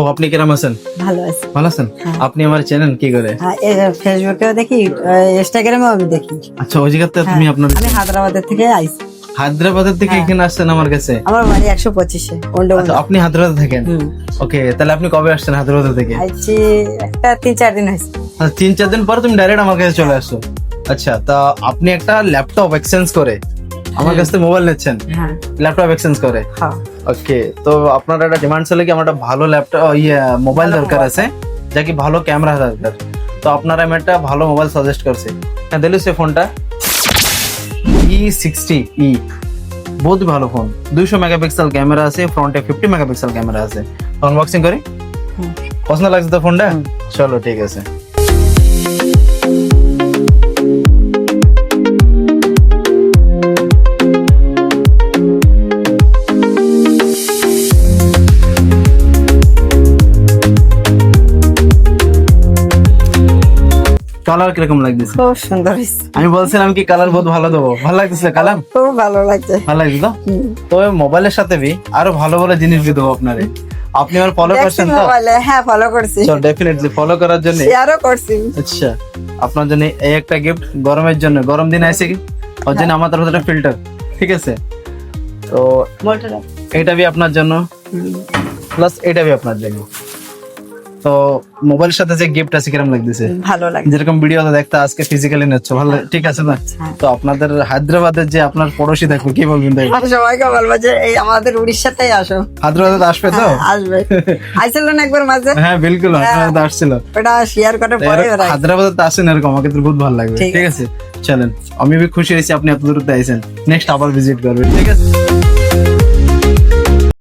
ও আপনি কিরম আছেন? ভালো আছি। ভালো আছেন? হ্যাঁ। আপনি আমার চেনেন কি করে? হ্যাঁ, ফেসবুকেও দেখি, ইনস্টাগ্রামেও আমি দেখি। আচ্ছা ওই জায়গাতে হ্যাঁ, তুমি আপনার আমি হায়দ্রাবাদের থেকে আইছি। হায়দ্রাবাদের থেকে হ্যাঁ। এখানে আসছেন আমার কাছে? আমার বাড়ি 125-এ আচ্ছা আপনি হায়দ্রাবাদে থাকেন? ওকে, তাহলে আপনি কবে আসছেন হায়দ্রাবাদ থেকে? আইছি একটা 3-4 দিন হয়েছে। আচ্ছা 3-4 দিন পর তুমি ডাইরেক্ট আমার কাছে চলে আসছো। আচ্ছা তা আপনি একটা ল্যাপটপ এক্সচেঞ্জ করে আমার কাছ থেকে মোবাইল নিচ্ছেন, হ্যাঁ ল্যাপটপ এক্সচেঞ্জ করে? হ্যাঁ। ওকে, তো আপনার একটা ডিমান্ড ছিল কি আমার একটা ভালো ল্যাপটপ মোবাইল ভালো দরকার মোবাইল। আছে, যা কি ভালো ক্যামেরা দরকার। তো আপনারা আমি একটা ভালো মোবাইল সাজেস্ট করছি। হ্যাঁ দিল সে ফোনটা E60e, বহুত ভালো ফোন। 200 মেগাপিক্সেল ক্যামেরা আছে, ফ্রন্টে 50 মেগাপিক্সেল ক্যামেরা আছে। আনবক্সিং করি? হুম। পছন্দ লাগছে তো ফোনটা? চলো ঠিক আছে। কালার কিরকম লাগতেছে? খুব সুন্দর হয়েছে। আমি বলছিলাম কি কালার বহুত ভালো দেবো, ভালো লাগতেছে কালার? খুব ভালো লাগছে। ভালো লাগছে তো? তো মোবাইলের সাথে বি আরো ভালো ভালো জিনিস দিয়ে দেবো আপনারে। আপনি আমার ফলো করছেন তো? মোবাইলে হ্যাঁ ফলো করছি, তো ডেফিনেটলি ফলো করার জন্য। শেয়ারও করছি। আচ্ছা আপনার জন্য এই একটা গিফট গরমের জন্য, গরম দিন আছে কি ওর জন্য আমার তরফ থেকে ফিল্টার, ঠিক আছে? তো এটা বি আপনার জন্য, প্লাস এটা বি আপনার জন্য। তো মোবাইলের সাথে যে গিফট আছে কিরকম লাগতেছে? ভালো লাগে। যেরকম ভিডিওতে দেখতে আজকে ফিজিক্যালি নিচ্ছ, ভালো ঠিক আছে না? হ্যাঁ। তো আপনাদের হায়দ্রাবাদের যে আপনার পড়োশি থাকবে কি বলবেন তাই? আর সবাইকে বলবো যে এই আমাদের উড়িষ্যাতেই আসো। হায়দ্রাবাদে আসবে তো? হ্যাঁ, আসবে। আইছিল না একবার মাঝে? হ্যাঁ বিলকুল, হায়দ্রাবাদে আসছিল। ওটা শেয়ার করে পরে ওরা হায়দ্রাবাদে তো আসেন এরকম, আমাকে তো বহুত ভালো লাগবে। ঠিক ঠিক আছে চলেন, আমি খুশি হয়েছি আপনি এত দূরতে আইছেন। নেক্সট আবার ভিজিট করবেন, ঠিক আছে?